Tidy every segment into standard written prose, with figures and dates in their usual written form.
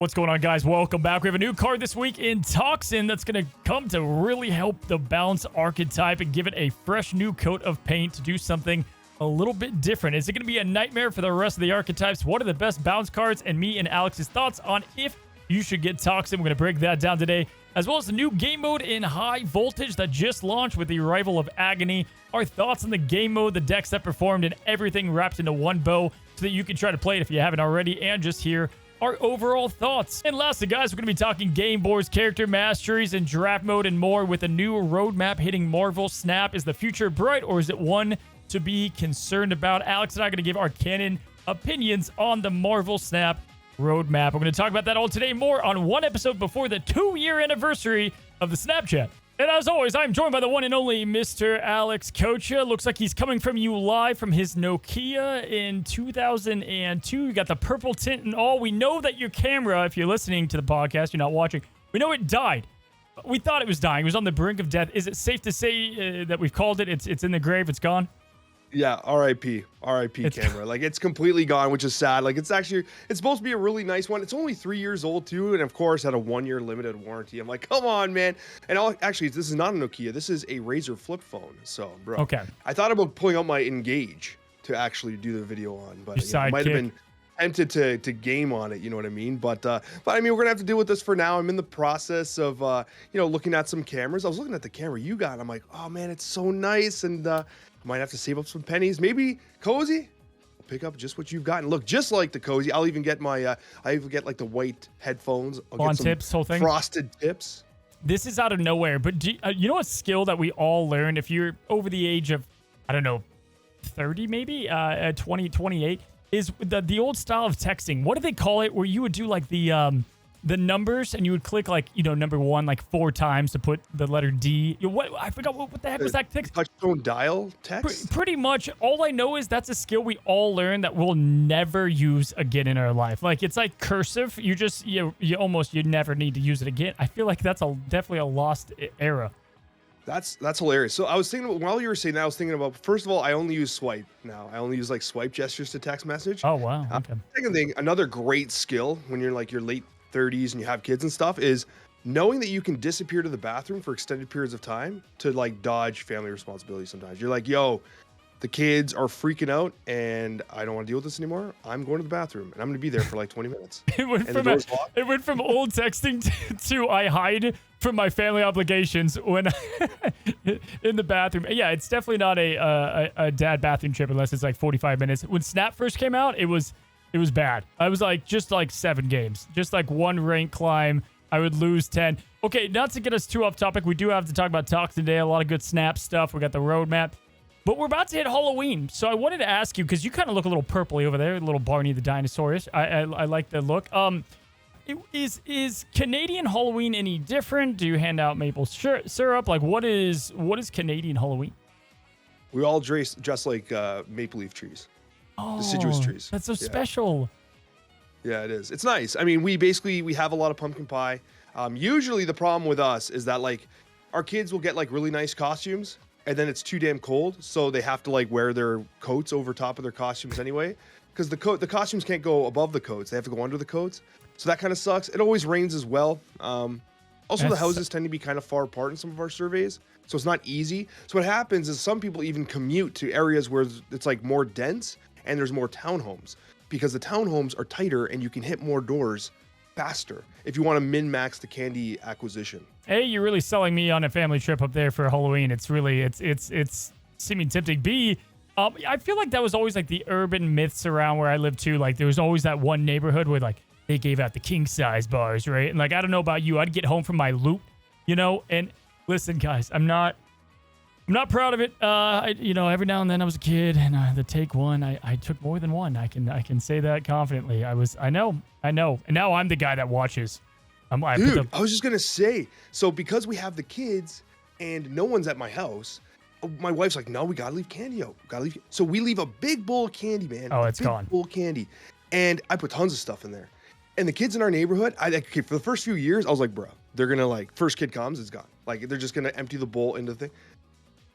What's going on, guys? Welcome back. We have a new card this week in Toxin that's going to come to really help the bounce archetype and give it a fresh new coat of paint to do something a little bit different. Is it going to be a nightmare for the rest of the archetypes? What are the best bounce cards? And me and Alex's thoughts on if you should get Toxin. We're going to break that down today, as well as the new game mode in High Voltage that just launched with the arrival of Agony. Our thoughts on the game mode, the decks that performed, and everything wrapped into one bow so that you can try to play it if you haven't already, and just hear our overall thoughts. And lastly, guys, we're going to be talking game boards, character masteries, and draft mode and more with a new roadmap hitting Marvel Snap. Is the future bright, or is it one to be concerned about? Alex and I are going to give our canon opinions on the Marvel Snap roadmap. We're going to talk about that all today, more on one episode before the 2-year anniversary of the Snapchat. And as always, I'm joined by the one and only Mr. Alex Kocha. Looks like he's coming from you live from his Nokia in 2002. You got the purple tint and all. We know that your camera, if you're listening to the podcast, you're not watching, we know it died. We thought it was dying. It was on the brink of death. Is it safe to say that we've called it? It's in the grave. It's gone? Yeah, RIP camera. Like, it's completely gone, which is sad. Like, it's supposed to be a really nice one. It's only 3 years old too, and of course had a 1-year limited warranty. I'm like, come on, man. And actually, this is not a Nokia. This is a Razer flip phone. So, bro, okay. I thought about pulling out my Engage to actually do the video on, but I might have been tempted to game on it. You know what I mean? But I mean, we're gonna have to deal with this for now. I'm in the process of looking at some cameras. I was looking at the camera you got. And I'm like, oh man, it's so nice, and might have to save up some pennies. Maybe Cozy, I'll pick up just what you've got and look just like the Cozy. I'll even get my like the white headphones. I'll on get some tips, whole thing. Frosted tips. This is out of nowhere, but you know a skill that we all learn if you're over the age of, I don't know, 30 maybe, 20, 28, is the old style of texting. What do they call it? Where you would do like the numbers, and you would click like, number 1 like 4 times to put the letter D. What I forgot what the heck was that text? Touchtone dial text. Pretty much. All I know is that's a skill we all learn that we'll never use again in our life. Like, it's like cursive. You just you never need to use it again. I feel like that's definitely a lost era. That's hilarious. So I was thinking, while you were saying that, I was thinking about, first of all, I only use swipe now. I only use like swipe gestures to text message. Oh wow. Okay. Second thing, another great skill when you're like your late 30s and you have kids and stuff is knowing that you can disappear to the bathroom for extended periods of time to like dodge family responsibilities. Sometimes you're like, yo, the kids are freaking out and I don't want to deal with this anymore. I'm going to the bathroom and I'm going to be there for like 20 minutes. It went from old texting to I hide from my family obligations when in the bathroom. Yeah, it's definitely not a dad bathroom trip unless it's like 45 minutes. When Snap first came out, it was bad. I was like, just like 7 games, just like 1 rank climb. I would lose 10. Okay, not to get us too off topic, we do have to talk about Toxin today. A lot of good Snap stuff. We got the roadmap, but we're about to hit Halloween. So I wanted to ask you, because you kind of look a little purpley over there, a little Barney the dinosaur-ish. I like the look. Is Canadian Halloween any different? Do you hand out maple syrup? Like, what is Canadian Halloween? We all dress like maple leaf trees. Deciduous trees. That's so special. Yeah, it is. It's nice. I mean, we have a lot of pumpkin pie. Usually the problem with us is that like our kids will get like really nice costumes and then it's too damn cold. So they have to like wear their coats over top of their costumes anyway. Because the costumes can't go above the coats. They have to go under the coats. So that kind of sucks. It always rains as well. Also, the houses tend to be kind of far apart in some of our surveys. So it's not easy. So what happens is some people even commute to areas where it's like more dense and there's more townhomes, because the townhomes are tighter and you can hit more doors faster if you want to min-max the candy acquisition. A, you're really selling me on a family trip up there for Halloween. It's really, it's seeming tempting. B, I feel like that was always like the urban myths around where I live too. Like there was always that one neighborhood where like they gave out the king size bars, right? And like, I don't know about you, I'd get home from my loot, and listen guys, I'm not proud of it. Every now and then I was a kid, and the take one, I took more than one. I can say that confidently. I know. And now I'm the guy that watches. Dude, I was just gonna say. So because we have the kids and no one's at my house, my wife's like, no, we gotta leave candy out. So we leave a big bowl of candy, man. Oh, it's gone. Bowl of candy, and I put tons of stuff in there. And the kids in our neighborhood, for the first few years, I was like, bro, they're gonna like, first kid comes, it's gone. Like they're just gonna empty the bowl into the thing.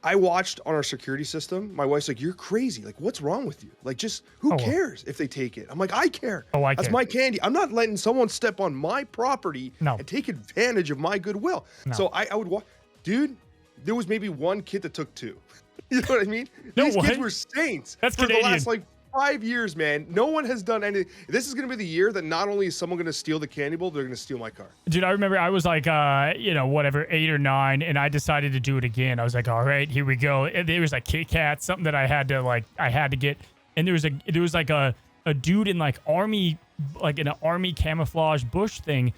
I watched on our security system. My wife's like, "You're crazy. Like, what's wrong with you? Like, just who Oh, well. cares if they take it?" I'm like, "I care. Oh, I That's care. my candy. I'm not letting someone step on my property No. and take advantage of my goodwill." No. So I would watch. Dude, there was maybe one kid that took two. You know what I mean? No These way. kids were saints That's for Canadian. the last like 5 years, man. No one has done anything. This is gonna be the year that not only is someone gonna steal the candy bowl, they're gonna steal my car. Dude, I remember I was like, whatever, 8 or 9, and I decided to do it again. I was like, all right, here we go. And there was a Kit Kat, something that I had to get. And there was like a dude in like an army camouflage bush thing,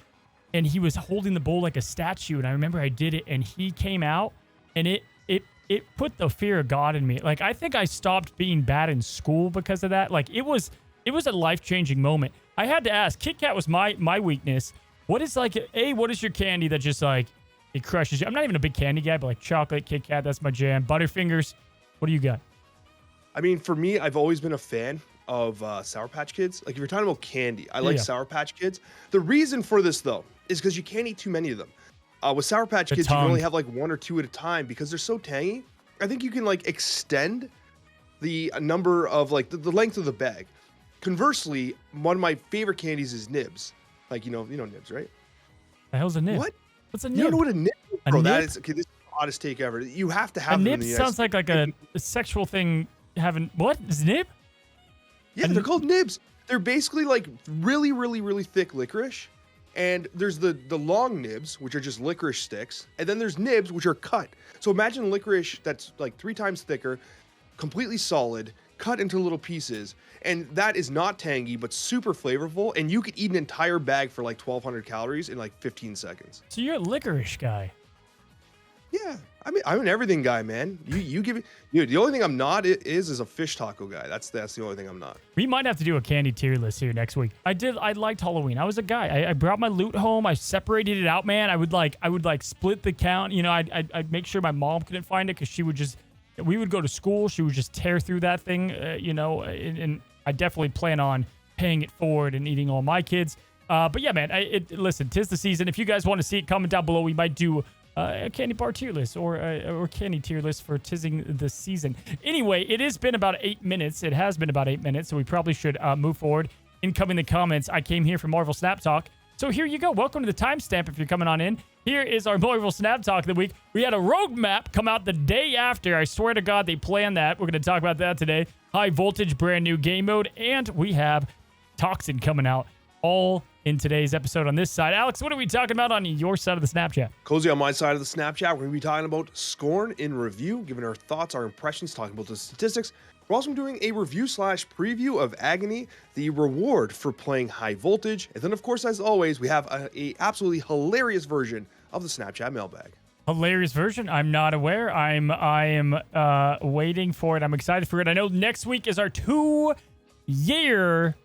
and he was holding the bowl like a statue. And I remember I did it, and he came out, and it put the fear of God in me. Like, I think I stopped being bad in school because of that. Like, it was a life-changing moment. I had to ask. Kit Kat was my weakness. What is what is your candy that just like it crushes you? I'm not even a big candy guy, but like chocolate, Kit Kat, that's my jam. Butterfingers, what do you got? I mean, for me, I've always been a fan of Sour Patch Kids. Like, if you're talking about candy, I like Yeah. Sour Patch Kids. The reason for this, though, is because you can't eat too many of them. With Sour Patch The Kids, you can tongue. only have like 1 or 2 at a time because they're so tangy. I think you can like extend the number of like the length of the bag. Conversely, one of my favorite candies is nibs. Like, you know nibs, right? The hell's a nib? What? What's a You nib? don't know what a nib is, A bro? That nib? is okay. This is the hottest take ever. You have to A have them in nib the United sounds like a sexual thing having what? Is nib? Yeah, they're called nibs. They're basically like really, really, really thick licorice. And there's the long nibs, which are just licorice sticks. And then there's nibs, which are cut. So imagine licorice that's like 3 times thicker, completely solid, cut into little pieces. And that is not tangy, but super flavorful. And you could eat an entire bag for like 1,200 calories in like 15 seconds. So you're a licorice guy. Yeah. I mean, I'm an everything guy, man. You give it. Dude, the only thing I'm not is a fish taco guy. That's the only thing I'm not. We might have to do a candy tier list here next week. I liked Halloween. I was a guy. I brought my loot home. I separated it out, man. I would split the count. You know, I'd make sure my mom couldn't find it because we would go to school. She would just tear through that thing, and I definitely plan on paying it forward and eating all my kids. But yeah, man, listen, 'tis the season. If you guys want to see it, comment down below. We might do a candy bar tier list or candy tier list for tizzing the season. Anyway, it has been about 8 minutes. It has been about 8 minutes, so we probably should move forward. Incoming the comments, I came here for Marvel Snap Talk. So here you go. Welcome to the timestamp if you're coming on in. Here is our Marvel Snap Talk of the week. We had a roadmap come out the day after. I swear to God, they planned that. We're going to talk about that today. High Voltage, brand new game mode, and we have Toxin coming out all in today's episode on this side. Alex, what are we talking about on your side of the Snapchat? Cozy, on my side of the Snapchat, we're going to be talking about Scorn in review, giving our thoughts, our impressions, talking about the statistics. We're also doing a review/preview of Agony, the reward for playing High Voltage. And then, of course, as always, we have a absolutely hilarious version of the Snapchat mailbag. Hilarious version. I'm not aware. I am waiting for it. I'm excited for it. I know next week is our 2-year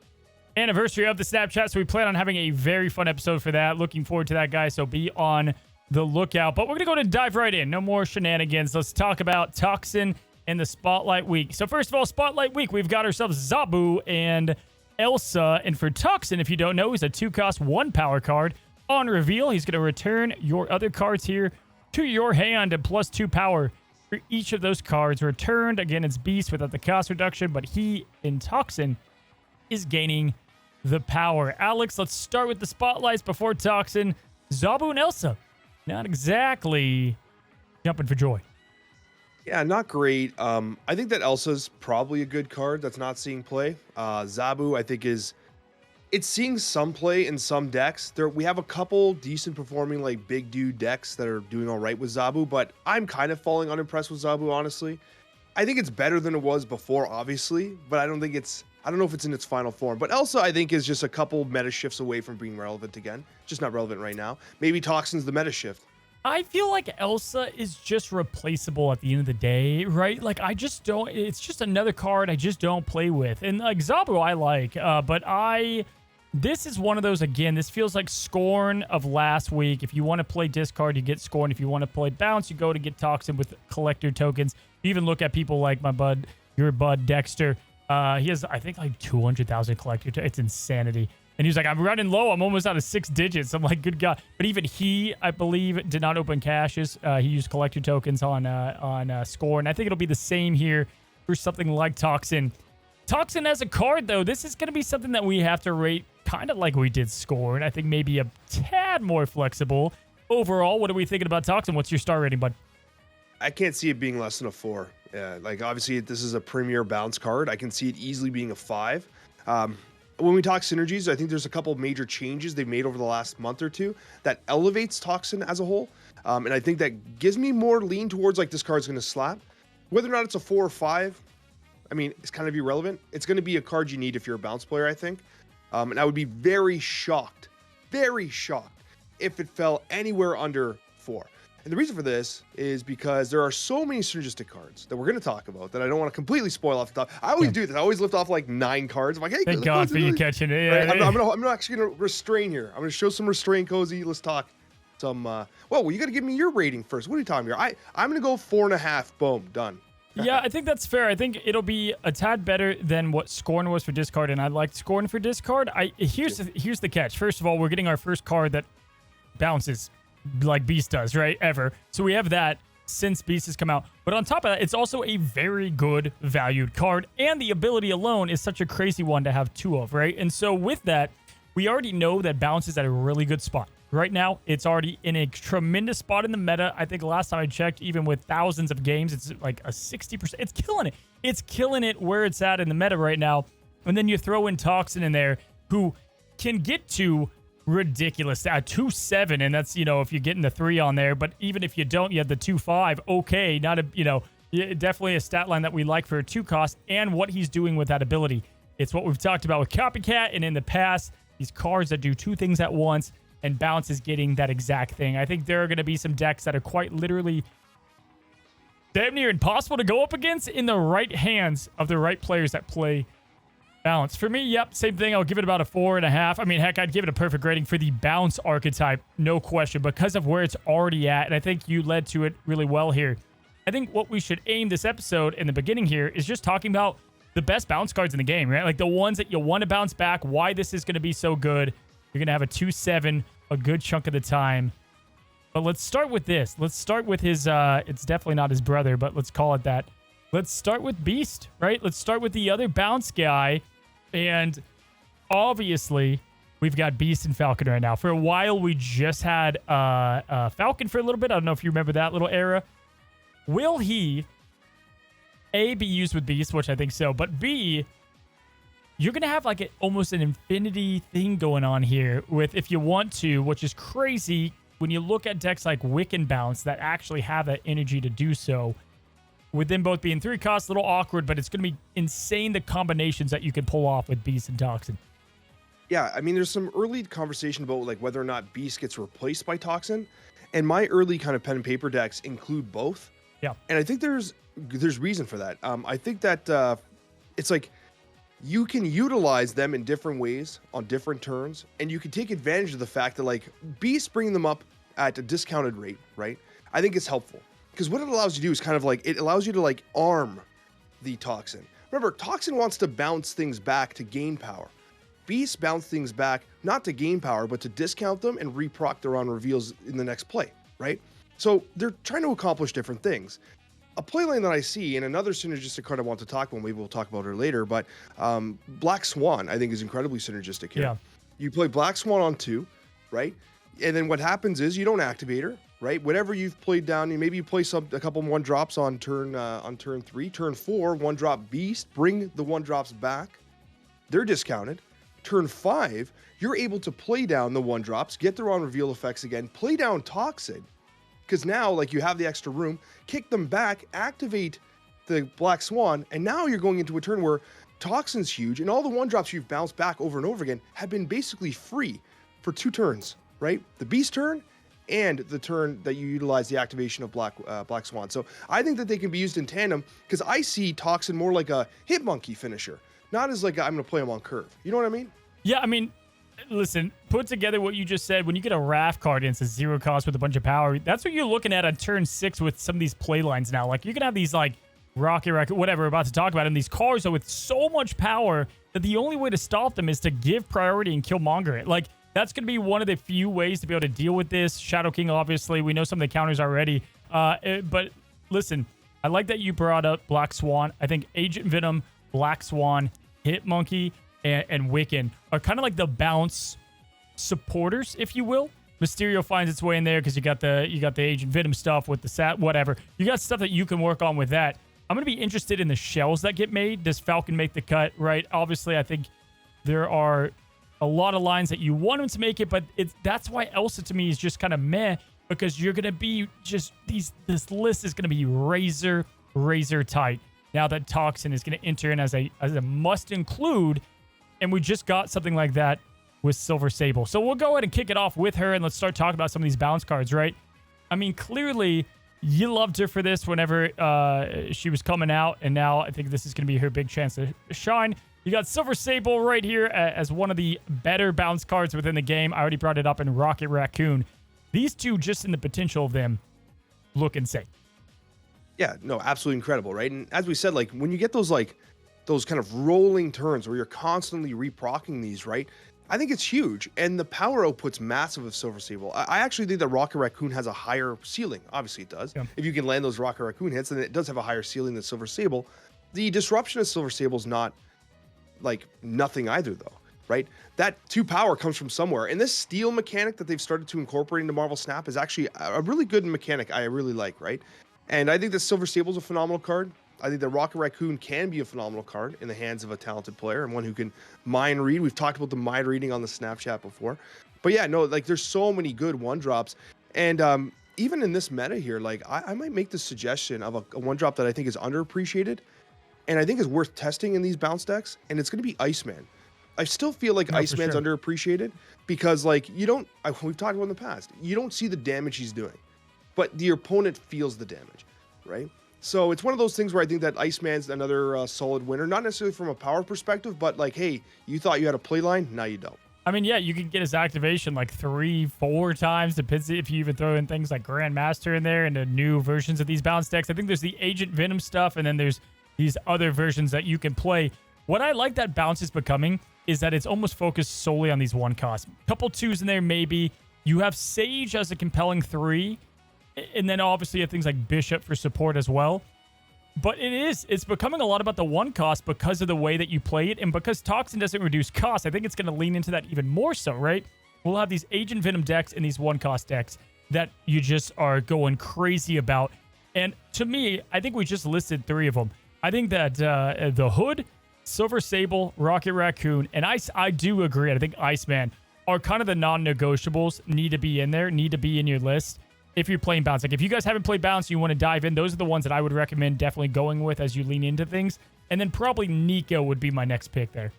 anniversary of the Snapchat, so we plan on having a very fun episode for that. Looking forward to that, guys, so be on the lookout. But we're going to go and dive right in. No more shenanigans. Let's talk about Toxin and the Spotlight Week. So first of all, Spotlight Week, we've got ourselves Zabu and Elsa. And for Toxin, if you don't know, he's a 2-cost 1 power card. On reveal, he's going to return your other cards here to your hand and plus 2 power for each of those cards returned. Again, it's Beast without the cost reduction, but he in Toxin is gaining the power. Alex, let's start with the spotlights before Toxin. Zabu and Elsa, not exactly jumping for joy. Yeah, not great. I think that Elsa's probably a good card that's not seeing play. Zabu, I think, it's seeing some play in some decks. We have a couple decent performing like big dude decks that are doing all right with Zabu, but I'm kind of falling unimpressed with Zabu, honestly. I think it's better than it was before, obviously, but I don't know if it's in its final form. But Elsa, I think, is just a couple meta shifts away from being relevant again. Just not relevant right now. Maybe Toxin's the meta shift. I feel like Elsa is just replaceable at the end of the day, right? Like, it's just another card I just don't play with. And like Zabu, I like, but this is one of those, again, this feels like Scorn of last week. If you want to play discard, you get Scorn. If you want to play bounce, you go to get Toxin with collector tokens. You even look at people like your bud Dexter. He has, I think, like 200,000 collector. It's insanity. And he was like, I'm running low. I'm almost out of 6 digits. I'm like, good God. But even he, I believe, did not open caches. He used collector tokens on Score. And I think it'll be the same here for something like Toxin. Toxin as a card, though, this is going to be something that we have to rate kind of like we did Score. And I think maybe a tad more flexible. Overall, what are we thinking about Toxin? What's your star rating, bud? I can't see it being less than a 4. Yeah, like obviously this is a premier bounce card. I can see it easily being a 5. When we talk synergies, I think there's a couple of major changes they've made over the last month or two that elevates Toxin as a whole. And I think that gives me more lean towards like this card's going to slap. Whether or not it's a 4 or 5, I mean, it's kind of irrelevant. It's going to be a card you need if you're a bounce player, I think. And I would be very shocked if it fell anywhere under 4. And the reason for this is because there are so many synergistic cards that we're going to talk about that I don't want to completely spoil off the top. I always do this. I always lift off like 9 cards. I'm like, hey, thank God for you catching it. Right? I'm actually going to restrain here. I'm going to show some restraint, Cozy. Let's talk some. Well, you got to give me your rating first. What are you talking here? I'm going to go 4.5. Boom, done. Yeah, I think that's fair. I think it'll be a tad better than what Scorn was for discard, and I liked Scorn for discard. Here's the catch. First of all, we're getting our first card that bounces like Beast does, right? Ever. So we have that since Beast has come out. But on top of that, it's also a very good valued card, and the ability alone is such a crazy one to have 2 of, right? And so with that, we already know that bounce is at a really good spot. Right now, it's already in a tremendous spot in the meta. I think last time I checked, even with thousands of games, it's like a 60%. It's killing it. It's killing it where it's at in the meta right now. And then you throw in Toxin in there, who can get to ridiculous 2-7, and that's, if you're getting the 3 on there. But even if you don't, you have the 2-5. Okay, not a, definitely a stat line that we like for a 2 cost, and what he's doing with that ability. It's what we've talked about with Copycat, and in the past, these cards that do 2 things at once. And Bounce is getting that exact thing. I think there are going to be some decks that are quite literally damn near impossible to go up against in the right hands of the right players that play Bounce. For me, yep, same thing. I'll give it about a 4.5. I mean, heck, I'd give it a perfect rating for the Bounce archetype, no question, because of where it's already at. And I think you led to it really well here. I think what we should aim this episode in the beginning here is just talking about the best bounce cards in the game, right? Like the ones that you want to bounce back, why this is going to be so good. You're going to have a 2-7 a good chunk of the time. But let's start with this. Let's start with his, it's definitely not his brother, but let's call it that. Let's start with Beast, right? Let's start with the other bounce guy. And obviously, we've got Beast and Falcon right now. For a while, we just had Falcon for a little bit. I don't know if you remember that little era. Will he, A, be used with Beast, which I think so, but B, you're going to have like almost an infinity thing going on here with, if you want to, which is crazy when you look at decks like Wiccan Bounce that actually have that energy to do so. With them both being 3 costs, a little awkward, but it's going to be insane the combinations that you can pull off with Beast and Toxin. Yeah, I mean, there's some early conversation about like whether or not Beast gets replaced by Toxin. And my early kind of pen and paper decks include both. Yeah. And I think there's reason for that. I think that it's like, you can utilize them in different ways on different turns, and you can take advantage of the fact that like Beast bringing them up at a discounted rate, right? I think it's helpful because what it allows you to do is kind of like, it allows you to like arm the Toxin. Remember, Toxin wants to bounce things back to gain power. Beast bounce things back, not to gain power, but to discount them and reproc their on reveals in the next play, right? So they're trying to accomplish different things. A playline that I see, and another synergistic card I want to talk about, maybe we'll talk about her later, but Black Swan, I think, is incredibly synergistic here. Yeah. You play Black Swan on 2, right? And then what happens is you don't activate her, right? Whatever you've played down, maybe you play a couple 1-drops on turn 3. Turn 4, 1-drop Beast, bring the 1-drops back. They're discounted. Turn 5, you're able to play down the 1-drops, get their on reveal effects again, play down Toxin, because now, like, you have the extra room, kick them back, activate the Black Swan, and now you're going into a turn where Toxin's huge, and all the 1-drops you've bounced back over and over again have been basically free for 2 turns, right? The Beast turn and the turn that you utilize the activation of Black Swan. So I think that they can be used in tandem, because I see Toxin more like a hit monkey finisher, not as like I'm going to play him on curve. You know what I mean? Yeah, I mean, listen, put together what you just said. When you get a Wrath card and it's a 0 cost with a bunch of power, that's what you're looking at on turn 6 with some of these play lines now. Like, you're going to have these, like, Rocket Raccoon, whatever we're about to talk about. And these cars are with so much power that the only way to stop them is to give priority and Killmonger it. Like, that's going to be one of the few ways to be able to deal with this. Shadow King, obviously, we know some of the counters already. But listen, I like that you brought up Black Swan. I think Agent Venom, Black Swan, Hitmonkey, and Wiccan are kind of like the bounce supporters, if you will. Mysterio finds its way in there because you got the Agent Venom stuff with the sat, whatever. You got stuff that you can work on with that. I'm going to be interested in the shells that get made. Does Falcon make the cut, right? Obviously, I think there are a lot of lines that you want him to make it, but that's why Elsa to me is just kind of meh, because you're going to be just this list is going to be razor tight now that Toxin is going to enter in as a must include, and we just got something like that with Silver Sable. So we'll go ahead and kick it off with her, and let's start talking about some of these balance cards, right? I mean, clearly you loved her for this whenever she was coming out, and now I think this is going to be her big chance to shine. You got Silver Sable right here as one of the better bounce cards within the game. I already brought it up in Rocket Raccoon. These two, just in the potential of them, look insane. Yeah, no, absolutely incredible, right? And as we said, like when you get those kind of rolling turns where you're constantly reprocking these, right? I think it's huge, and the power output's massive of Silver Sable. I actually think that Rocket Raccoon has a higher ceiling. Obviously, it does. Yeah. If you can land those Rocket Raccoon hits, then it does have a higher ceiling than Silver Sable. The disruption of Silver Sable is not like nothing either, though, right? That 2 power comes from somewhere, and this steal mechanic that they've started to incorporate into Marvel Snap is actually a really good mechanic. I really like, right? And I think that Silver Sable is a phenomenal card. I think that Rocket Raccoon can be a phenomenal card in the hands of a talented player and one who can mind read. We've talked about the mind reading on the Snapchat before. But yeah, no, like there's so many good 1-drops. And even in this meta here, like I might make the suggestion of a 1-drop that I think is underappreciated and I think is worth testing in these bounce decks. And it's going to be Iceman. I still feel like Iceman's underappreciated because like we've talked about in the past, you don't see the damage he's doing, but the opponent feels the damage, right? So it's one of those things where I think that Iceman's another solid winner, not necessarily from a power perspective, but like, hey, you thought you had a play line, now you don't. I mean, yeah, you can get his activation like 3-4 times, depends if you even throw in things like Grandmaster in there and the new versions of these bounce decks. I think there's the Agent Venom stuff, and then there's these other versions that you can play. What I like that bounce is becoming is that it's almost focused solely on these 1 cost. Couple 2s in there, maybe. You have Sage as a compelling 3. And then obviously you have things like Bishop for support as well. But it's becoming a lot about the 1 cost because of the way that you play it. And because Toxin doesn't reduce cost, I think it's going to lean into that even more so, right? We'll have these Agent Venom decks and these 1 cost decks that you just are going crazy about. And to me, I think we just listed 3 of them. I think that the Hood, Silver Sable, Rocket Raccoon, and I do agree. I think Iceman are kind of the non-negotiables, need to be in there, need to be in your list. If you're playing bounce, like if you guys haven't played bounce, you want to dive in, those are the ones that I would recommend definitely going with as you lean into things. And then probably Nico would be my next pick there.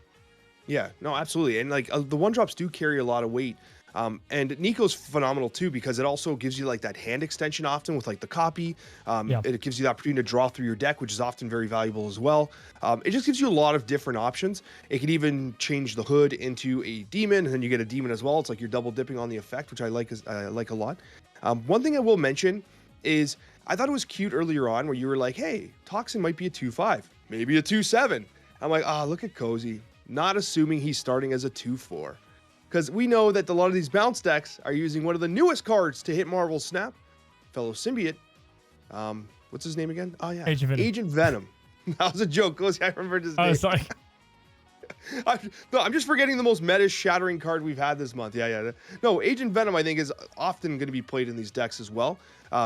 Yeah, no, absolutely. And like the 1-drops do carry a lot of weight. And Nico's phenomenal too, because it also gives you like that hand extension often with like the copy. It gives you the opportunity to draw through your deck, which is often very valuable as well. It just gives you a lot of different options. It can even change the Hood into a demon, and then you get a demon as well. It's like you're double dipping on the effect, which I like a lot. One thing I will mention is I thought it was cute earlier on where you were like, hey, Toxin might be a 2-5, maybe a 2-7. I'm like, look at Cozy, not assuming he's starting as a 2-4. Because we know that a lot of these bounce decks are using one of the newest cards to hit Marvel Snap, fellow symbiote. What's his name again? Oh, yeah. Agent Venom. That was a joke. Cozy, I remembered his name. Oh, sorry. I'm just forgetting the most meta shattering card we've had this month. Yeah. No, Agent Venom, I think, is often going to be played in these decks as well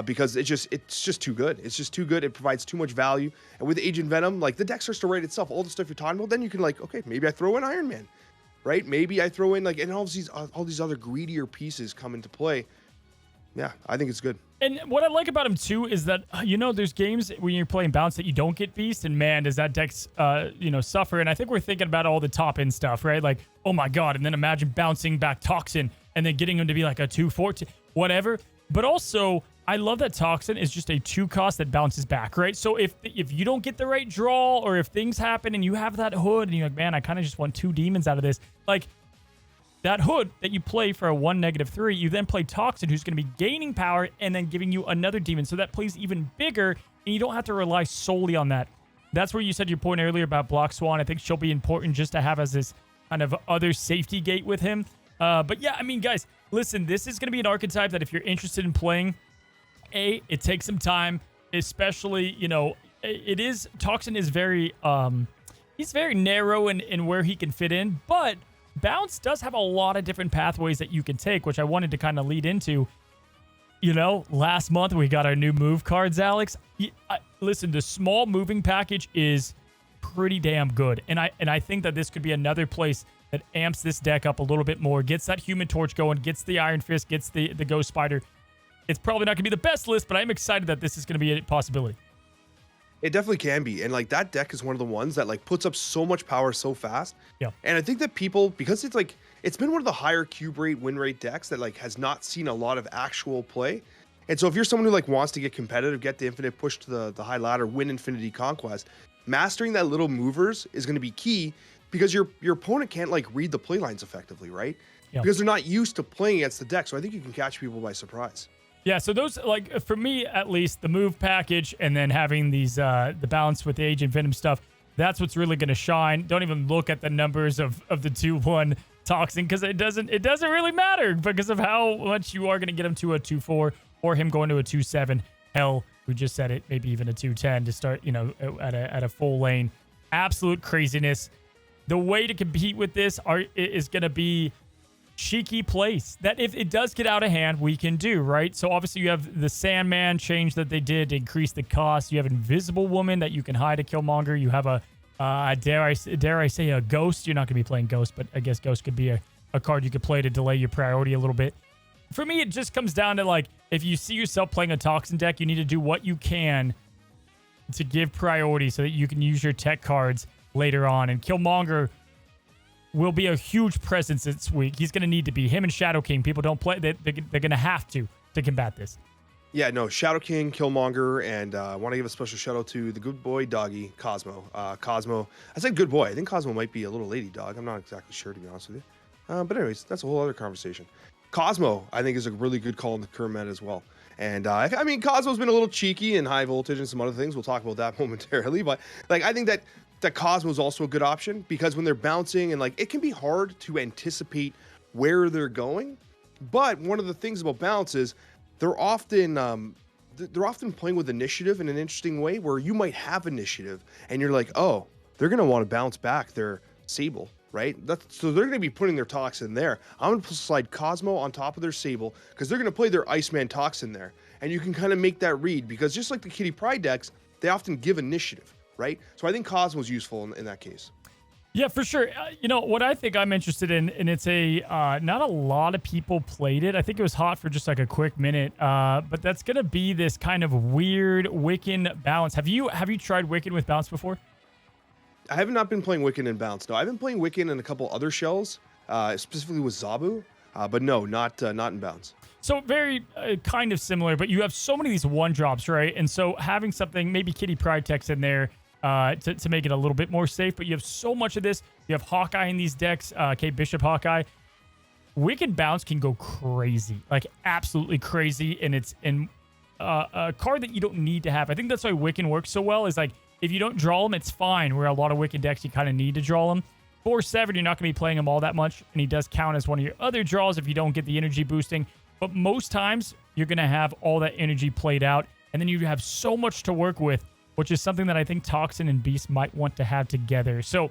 because it's just too good. It's just too good. It provides too much value. And with Agent Venom, like the deck starts to rate itself. All the stuff you're talking about, then you can like, okay, maybe I throw in Iron Man, right? Maybe I throw in like, and all these other greedier pieces come into play. Yeah, I think it's good. And what I like about him too is that, there's games when you're playing bounce that you don't get beast, and man, does that deck, suffer. And I think we're thinking about all the top end stuff, right? Like, oh my God. And then imagine bouncing back Toxin and then getting him to be like a 2-4, whatever. But also, I love that Toxin is just a 2 cost that bounces back, right? So if you don't get the right draw, or if things happen and you have that Hood and you're like, man, I kind of just want 2 demons out of this. Like, that Hood that you play for a 1-3, you then play Toxin, who's going to be gaining power and then giving you another demon. So that plays even bigger, and you don't have to rely solely on that. That's where you said your point earlier about Block Swan. I think she'll be important just to have as this kind of other safety gate with him. But yeah, I mean, guys, listen, this is going to be an archetype that if you're interested in playing, it takes some time, especially, you know, Toxin is very, he's very narrow in where he can fit in, but Bounce does have a lot of different pathways that you can take, which I wanted to kind of lead into. You know, last month we got our new move cards, Alex. Listen, the small moving package is pretty damn good. And I think that this could be another place that amps this deck up a little bit more, gets that Human Torch going, gets the Iron Fist, gets the Ghost Spider. It's probably not going to be the best list, but I'm excited that this is going to be a possibility. It definitely can be. And like that deck is one of the ones that like puts up so much power so fast. Yeah. And I think that people, because it's like, it's been one of the higher cube rate, win rate decks that like has not seen a lot of actual play. And so if you're someone who like wants to get competitive, get the infinite, push to the high ladder, win Infinity Conquest, mastering that little movers is going to be key because your opponent can't like read the play lines effectively, right? Yeah. Because they're not used to playing against the deck. So I think you can catch people by surprise. Yeah, so those, like, for me at least, the move package and then having these the balance with the Agent Venom stuff, that's what's really going to shine. Don't even look at the numbers of the 2-1 Toxin, because it doesn't really matter because of how much you are going to get him to a 2-4 or him going to a 2-7. Hell, we just said it, maybe even a 2-10 to start, you know, at a full lane. Absolute craziness. The way to compete with this is going to be cheeky place that if it does get out of hand, we can do, right? So obviously you have the Sandman change that they did to increase the cost. You have Invisible Woman that you can hide a Killmonger. You have a dare I say a Ghost. You're not going to be playing Ghost, but I guess Ghost could be a card you could play to delay your priority a little bit. For me, it just comes down to like, if you see yourself playing a Toxin deck, you need to do what you can to give priority so that you can use your tech cards later on. And Killmonger will be a huge presence this week. He's going to need to be. Him and Shadow King, people don't play. They're going to have to combat this. Yeah, no, Shadow King, Killmonger, and I want to give a special shout out to the good boy doggy, Cosmo. Cosmo, I said good boy. I think Cosmo might be a little lady dog. I'm not exactly sure, to be honest with you. But anyways, that's a whole other conversation. Cosmo, I think, is a really good call in the current meta as well. And I mean, Cosmo's been a little cheeky and high voltage and some other things. We'll talk about that momentarily. But like, I think that Cosmo is also a good option because when they're bouncing and like, it can be hard to anticipate where they're going. But one of the things about bounce is they're often playing with initiative in an interesting way where you might have initiative and you're like, oh, they're going to want to bounce back their Sable, right? So they're going to be putting their Toxin there. I'm going to slide Cosmo on top of their Sable because they're going to play their Iceman Toxin there. And you can kind of make that read because just like the Kitty Pryde decks, they often give initiative, right? So I think Cosmo is useful in that case. Yeah, for sure. You know, what I think I'm interested in, and it's not a lot of people played it. I think it was hot for just like a quick minute, but that's going to be this kind of weird Wiccan balance. Have you tried Wiccan with bounce before? I have not been playing Wiccan in bounce. No, I've been playing Wiccan in a couple other shells, specifically with Zabu, but no, not in bounce. So very kind of similar, but you have so many of these one drops, right? And so having something, maybe Kitty Pryde text in there, to make it a little bit more safe, but you have so much of this. You have Hawkeye in these decks, Kate Bishop Hawkeye. Wicked Bounce can go crazy, like absolutely crazy, and it's in a card that you don't need to have. I think that's why Wiccan works so well, is like, if you don't draw him, it's fine, where a lot of Wiccan decks, you kind of need to draw him. 4/7, you're not going to be playing him all that much, and he does count as one of your other draws if you don't get the energy boosting, but most times, you're going to have all that energy played out, and then you have so much to work with, which is something that I think Toxin and Beast might want to have together. So,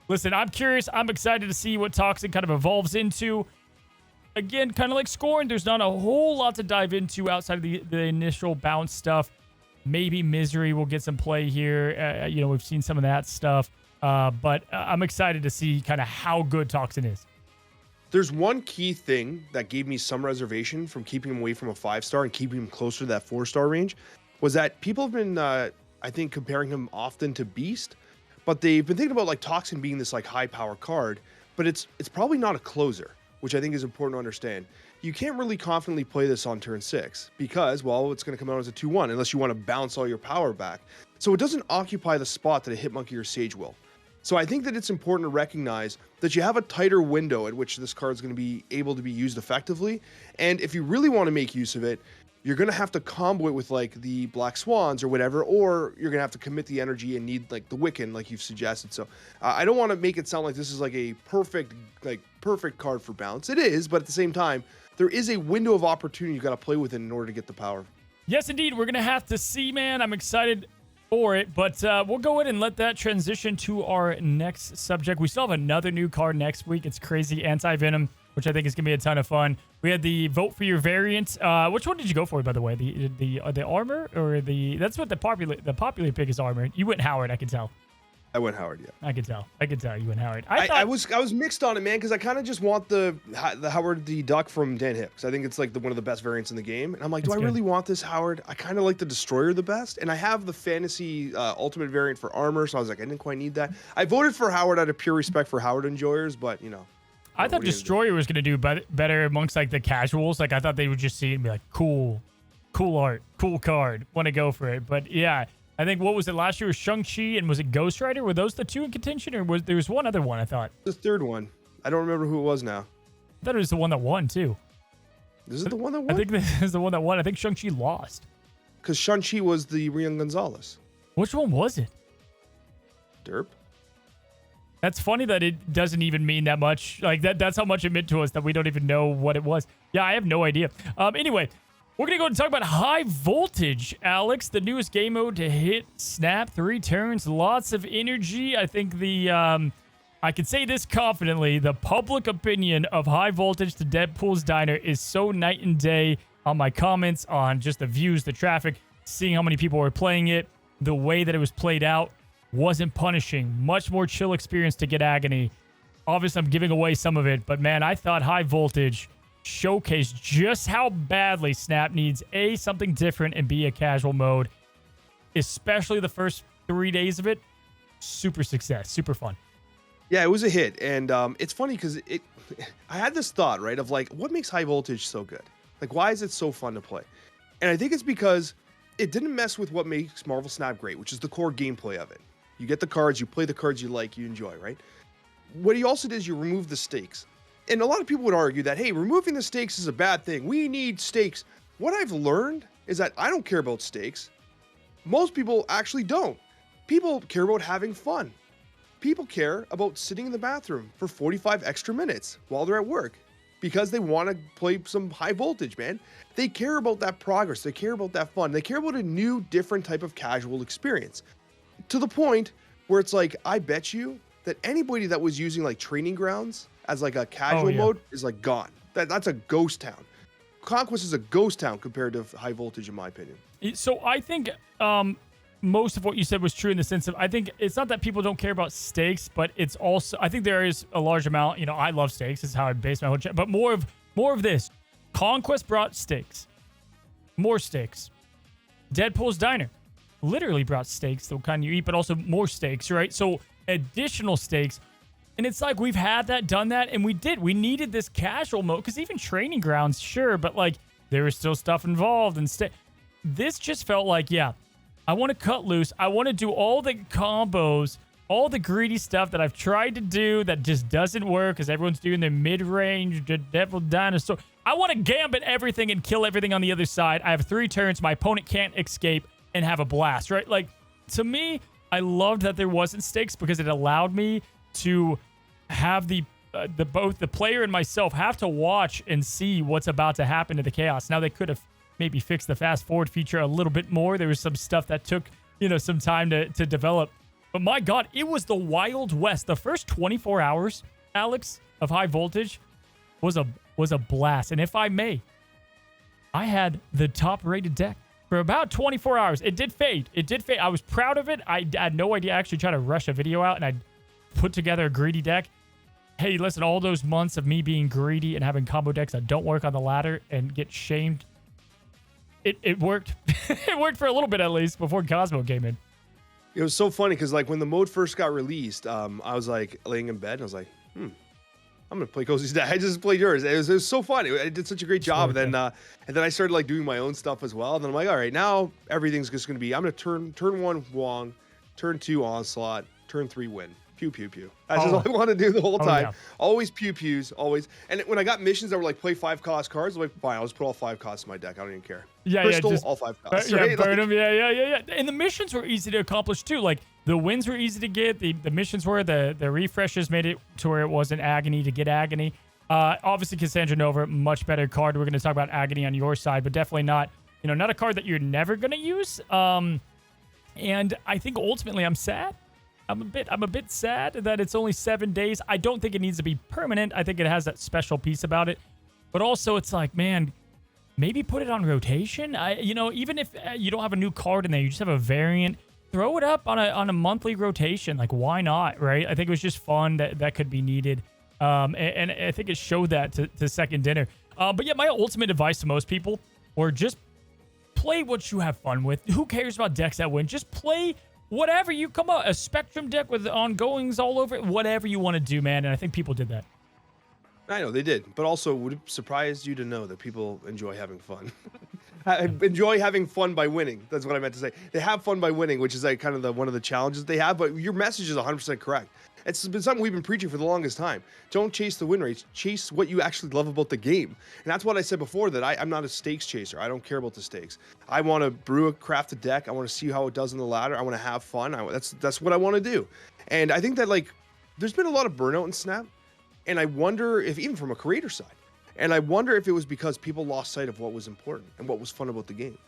listen, I'm curious. I'm excited to see what Toxin kind of evolves into. Again, kind of like Scorn, there's not a whole lot to dive into outside of the initial bounce stuff. Maybe Misery will get some play here. You know, we've seen some of that stuff. But I'm excited to see kind of how good Toxin is. There's one key thing that gave me some reservation from keeping him away from a 5-star and keeping him closer to that 4-star range, was that people have been... I think comparing him often to Beast, but they've been thinking about like Toxin being this like high power card, but it's probably not a closer, which I think is important to understand. You can't really confidently play this on turn 6 because, well, it's going to come out as a 2/1 unless you want to bounce all your power back. So it doesn't occupy the spot that a Hitmonkey or Sage will. So I think that it's important to recognize that you have a tighter window at which this card is going to be able to be used effectively. And if you really want to make use of it, you're going to have to combo it with like the Black Swans or whatever, or you're going to have to commit the energy and need like the Wiccan, like you've suggested. So I don't want to make it sound like this is like a perfect card for balance. It is, but at the same time, there is a window of opportunity you got to play within in order to get the power. Yes, indeed. We're going to have to see, man. I'm excited for it, but we'll go ahead and let that transition to our next subject. We still have another new card next week. It's Crazy Anti-Venom, which I think is going to be a ton of fun. We had the vote for your variant. Which one did you go for, by the way? The armor or that's what the popular pick is armor. You went Howard, I can tell. I went Howard, yeah. I could tell you went Howard. I was mixed on it, man, because I kind of just want the Howard the Duck from Dan Hicks. I think it's like one of the best variants in the game. And I'm like, do I really want this Howard? I kind of like the Destroyer the best. And I have the Fantasy Ultimate variant for armor, so I was like, I didn't quite need that. I voted for Howard out of pure respect for Howard enjoyers, but, you know. I thought Destroyer was going to do better amongst like the casuals. Like I thought they would just see it and be like, cool art, cool card, want to go for it. But yeah, I think what was it last year was Shang-Chi and was it Ghost Rider? Were those the two in contention, or there was one other one? I thought the third one. I don't remember who it was now. I thought it was the one that won too. Is it the one that won? I think this is the one that won. I think Shang-Chi lost. Because Shang-Chi was the Rian Gonzalez. Which one was it? Derp. That's funny that it doesn't even mean that much. Like that's how much it meant to us that we don't even know what it was. Yeah, I have no idea. Anyway, we're going to go and talk about High Voltage, Alex, the newest game mode to hit Snap. 3 turns, lots of energy. I think I can say this confidently, the public opinion of High Voltage to Deadpool's Diner is so night and day on my comments, on just the views, the traffic, seeing how many people were playing it, the way that it was played out. Wasn't punishing. Much more chill experience to get Agony. Obviously, I'm giving away some of it, but man, I thought High Voltage showcased just how badly Snap needs A, something different, and B, a casual mode. Especially the first 3 days of it. Super success. Super fun. Yeah, it was a hit. And it's funny because I had this thought, right, of like, what makes High Voltage so good? Like, why is it so fun to play? And I think it's because it didn't mess with what makes Marvel Snap great, which is the core gameplay of it. You get the cards, you play the cards you like, you enjoy, right? What he also did is you remove the stakes. And a lot of people would argue that, hey, removing the stakes is a bad thing. We need stakes. What I've learned is that I don't care about stakes. Most people actually don't. People care about having fun. People care about sitting in the bathroom for 45 extra minutes while they're at work because they want to play some High Voltage, man. They care about that progress. They care about that fun. They care about a new, different type of casual experience. To the point where it's like, I bet you that anybody that was using like Training Grounds as like a casual mode is like gone. That's a ghost town. Conquest is a ghost town compared to High Voltage, in my opinion. So I think most of what you said was true in the sense of, I think it's not that people don't care about stakes, but it's also, I think there is a large amount, you know, I love stakes. This is how I base my whole chat, but more of this. Conquest brought stakes. More stakes. Deadpool's Diner literally brought steaks, the kind you eat, but also more steaks, right? So additional steaks. And it's like we've had that, done that, and we needed this casual mode, because even Training Grounds, sure, but like there was still stuff involved. And this just felt like, yeah, I want to cut loose. I want to do all the combos, all the greedy stuff that I've tried to do that just doesn't work because everyone's doing their mid-range Devil Dinosaur. I want to gambit everything and kill everything on the other side. I have 3 turns. My opponent can't escape and have a blast, right? Like, to me, I loved that there wasn't stakes because it allowed me to have both the player and myself have to watch and see what's about to happen to the chaos. Now, they could have maybe fixed the fast forward feature a little bit more. There was some stuff that took, some time to develop. But my God, it was the Wild West. The first 24 hours, Alex, of High Voltage was a blast. And if I may, I had the top-rated deck for about 24 hours. It did fade. I was proud of it. I had no idea. I actually tried to rush a video out, and I put together a greedy deck. Hey, listen, all those months of me being greedy and having combo decks that don't work on the ladder and get shamed, it worked. It worked for a little bit, at least, before Cosmo came in. It was so funny because, like, when the mode first got released, I was, like, laying in bed, and I was like, I'm going to play Cozy's deck. I just played yours. It was so fun. I did such a great job. And then I started, like, doing my own stuff as well. And then I'm like, all right, now everything's just going to be, I'm going to turn 1 Wong, turn 2 Onslaught, turn 3 Win. Pew pew pew. That's just all I want to do the whole Oh, time. yeah. Always pew pews, always. And when I got missions that were like play 5-cost cards, I'm like, fine, I'll just put all 5 costs in my deck. I don't even care. Yeah, Crystal, just all 5 costs. yeah, Right? burn Like, them. Yeah. And the missions were easy to accomplish too. Like the wins were easy to get. The missions were the refreshes made it to where it wasn't agony to get agony. Obviously, Cassandra Nova, much better card. We're going to talk about agony on your side, but definitely not, not a card that you're never going to use. And I think ultimately I'm sad. I'm a bit sad that it's only 7 days. I don't think it needs to be permanent. I think it has that special piece about it. But also it's like, man, maybe put it on rotation. Even if you don't have a new card in there, you just have a variant, throw it up on a monthly rotation. Like, why not, right? I think it was just fun that could be needed. And I think it showed that to Second Dinner. But yeah, my ultimate advice to most people, or just play what you have fun with. Who cares about decks that win? Just play whatever you come up. A Spectrum deck with ongoings all over it. Whatever you want to do, man. And I think people did that. I know they did, but also would it surprise you to know that people enjoy having fun. Enjoy having fun by winning. That's what I meant to say. They have fun by winning, which is like kind of one of the challenges they have. But your message is 100% correct. It's been something we've been preaching for the longest time. Don't chase the win rates. Chase what you actually love about the game. And that's what I said before, that I'm not a stakes chaser. I don't care about the stakes. I want to brew a crafted deck. I want to see how it does in the ladder. I want to have fun. That's what I want to do. And I think that, like, there's been a lot of burnout in Snap. And I wonder if, even from a creator side, and I wonder if it was because people lost sight of what was important and what was fun about the game.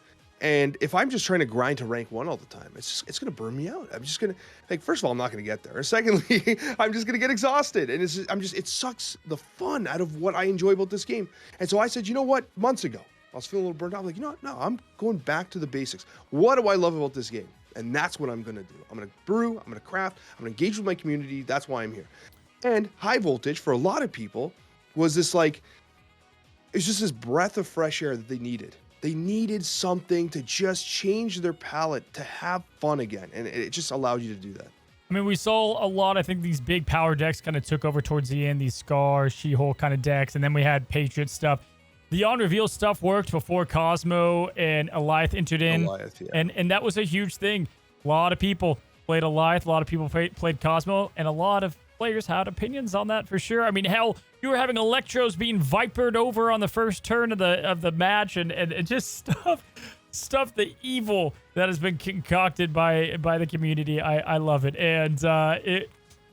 And if I'm just trying to grind to rank 1 all the time, it's going to burn me out. I'm just going to, like, first of all, I'm not going to get there. And secondly, I'm just going to get exhausted. And it sucks the fun out of what I enjoy about this game. And so I said, you know what? Months ago, I was feeling a little burnt out. I'm like, you know what? No, I'm going back to the basics. What do I love about this game? And that's what I'm going to do. I'm going to brew, I'm going to craft, I'm going to engage with my community. That's why I'm here. And High Voltage, for a lot of people, was this, like, it's just this breath of fresh air that they needed. They needed something to just change their palette, to have fun again. And it just allowed you to do that. I mean, we saw a lot. I think these big power decks kind of took over towards the end, these Scar, She-Hulk kind of decks. And then we had Patriot stuff. The on-reveal stuff worked before Cosmo and Alioth entered in. Alioth, yeah. And that was a huge thing. A lot of people played Alioth. A lot of people played Cosmo. And a lot of players had opinions on that for sure. I mean, hell, you were having Electros being vipered over on the first turn of the match, and just stuff the evil that has been concocted by the community. I love it. And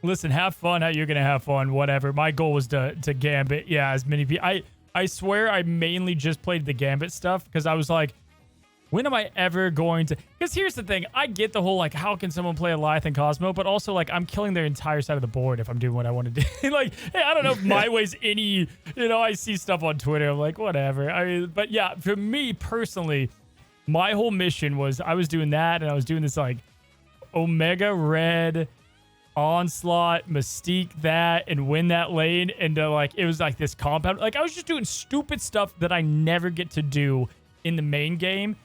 listen, have fun how you're gonna have fun, whatever. My goal was to Gambit, as many people. I swear I mainly just played the Gambit stuff because I was like, when am I ever going to... Because here's the thing. I get the whole, like, how can someone play Alioth and Cosmo? But also, like, I'm killing their entire side of the board if I'm doing what I want to do. Like, hey, I don't know if my way's any... I see stuff on Twitter. I'm like, whatever. But yeah, for me personally, my whole mission was I was doing that, and I was doing this, like, Omega Red, Onslaught, Mystique that, and win that lane. And, like, it was, like, this compound. Like, I was just doing stupid stuff that I never get to do in the main game.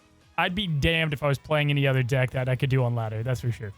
I'd be damned if I was playing any other deck that I could do on ladder. That's for sure.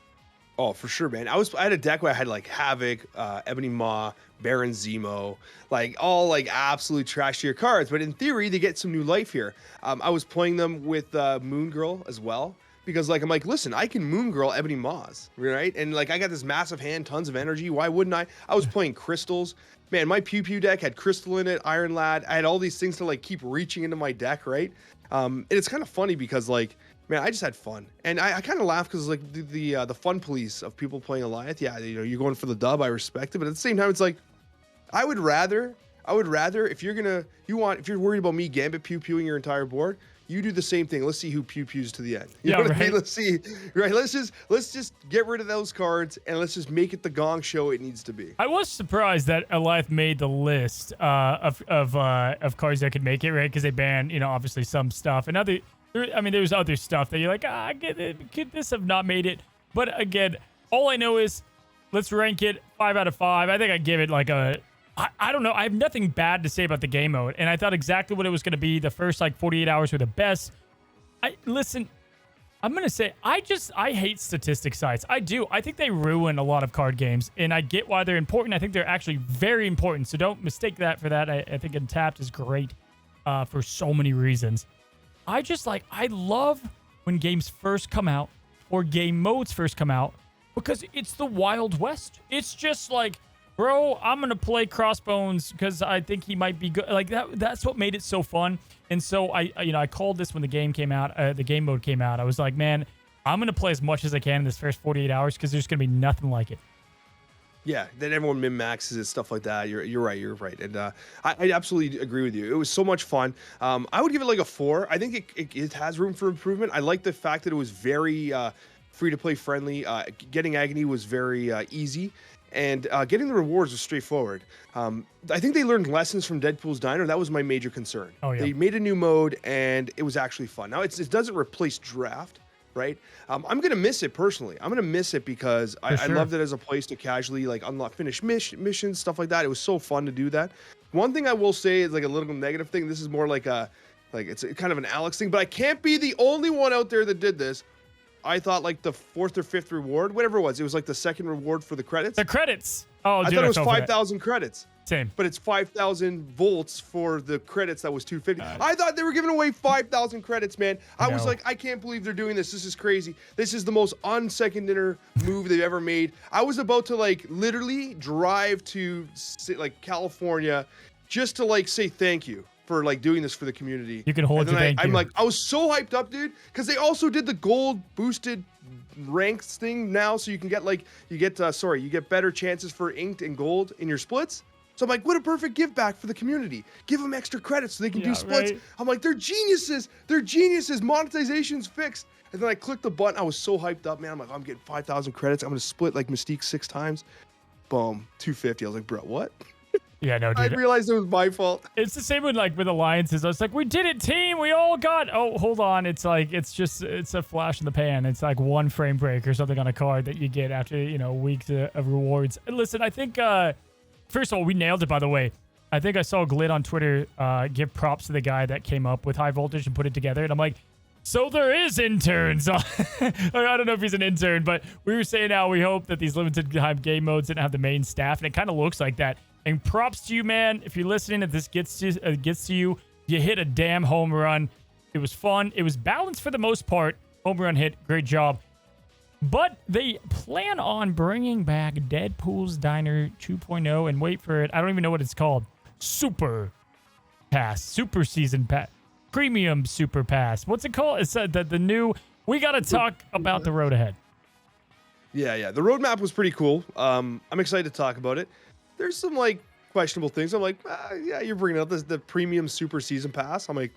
Oh, for sure, man. I had a deck where I had like Havoc, Ebony Maw, Baron Zemo, like all like absolute trashier cards. But in theory, they get some new life here. I was playing them with Moon Girl as well. Because like, I'm like, listen, I can Moon Girl Ebony Maws, right? And like, I got this massive hand, tons of energy. Why wouldn't I? I was playing crystals. Man, my Pew Pew deck had Crystal in it, Iron Lad. I had all these things to like keep reaching into my deck, right? And it's kind of funny because like, man, I just had fun. And I kind of laugh because like the fun police of people playing Alioth, you're going for the dub. I respect it. But at the same time, it's like, I would rather if you're worried about me Gambit Pew Pewing your entire board, you do the same thing. Let's see who pew pews to the end. You know what I mean? Let's see. Right. Let's just get rid of those cards and let's just make it the gong show it needs to be. I was surprised that Alioth made the list of cards that could make it, right? Because they banned, obviously some stuff and there's other stuff that you're like, could this have not made it? But again, all I know is let's rank it 5 out of 5. I think I give it like I don't know. I have nothing bad to say about the game mode, and I thought exactly what it was going to be. The first like 48 hours were the best. Listen, I'm going to say I hate statistic sites. I do. I think they ruin a lot of card games, and I get why they're important. I think they're actually very important, so don't mistake that for that. I think Untapped is great for so many reasons. I love when games first come out or game modes first come out Because it's the Wild West. It's just like, bro, I'm gonna play Crossbones because I think he might be good. Like that's what made it so fun. And so I called this when the game came out, the game mode came out. I was like, man, I'm gonna play as much as I can in this first 48 hours because there's gonna be nothing like it. Yeah, then everyone min maxes it, stuff like that. You're right, and I absolutely agree with you. It was so much fun. I would give it like a 4. I think it has room for improvement. I like the fact that it was very free to play friendly. Getting Agony was very easy, and getting the rewards was straightforward. I think they learned lessons from Deadpool's Diner. That was my major concern. Oh, yeah. They made a new mode, and it was actually fun. Now it doesn't replace Draft. Right, I'm gonna miss it personally. I'm gonna miss it because I loved it as a place to casually like unlock, finish missions, stuff like that. It was so fun to do that. One thing I will say is like a little negative thing. This is more like it's kind of an Alex thing, but I can't be the only one out there that did this. I thought like the 4th or 5th reward, whatever it was like the second reward for the credits. The credits. Oh, I dude, thought it was 5,000 credits. Same. But it's 5,000 volts for the credits that was 250. I thought they were giving away 5,000 credits, man. I was like, I can't believe they're doing this. This is crazy. This is the most unsecond dinner move they've ever made. I was about to like literally drive to like California just to like say thank you for like doing this for the community. You can hold your thank you. I'm like, I was so hyped up, dude, because they also did the gold boosted ranks thing now, so you can get like you get better chances for inked and gold in your splits. So I'm like, what a perfect give back for the community. Give them extra credits so they can do splits. Right? I'm like, they're geniuses. They're geniuses. Monetization's fixed. And then I clicked the button. I was so hyped up, man. I'm like, I'm getting 5,000 credits. I'm going to split like Mystique 6 times. Boom, 250. I was like, bro, what? Yeah, no, dude. I realized it was my fault. It's the same with like with alliances. I was like, we did it, team. We all got. Oh, hold on. It's like it's a flash in the pan. It's like 1 frame break or something on a card that you get after weeks of rewards. And listen, I think first of all, we nailed it. By the way, I think I saw Glid on Twitter give props to the guy that came up with High Voltage and put it together. And I'm like, so there is interns. I don't know if he's an intern, but we were saying how we hope that these limited time game modes didn't have the main staff, and it kind of looks like that. And props to you, man. If you're listening, if this gets to you, you hit a damn home run. It was fun. It was balanced for the most part. Home run hit. Great job. But they plan on bringing back Deadpool's Diner 2.0, and wait for it. I don't even know what it's called. Super Pass. Super Season Pass. Premium Super Pass. What's it called? It's the new... We got to talk about the road ahead. Yeah. The roadmap was pretty cool. I'm excited to talk about it. There's some like questionable things. I'm like, yeah, you're bringing up the premium super season pass. I'm like,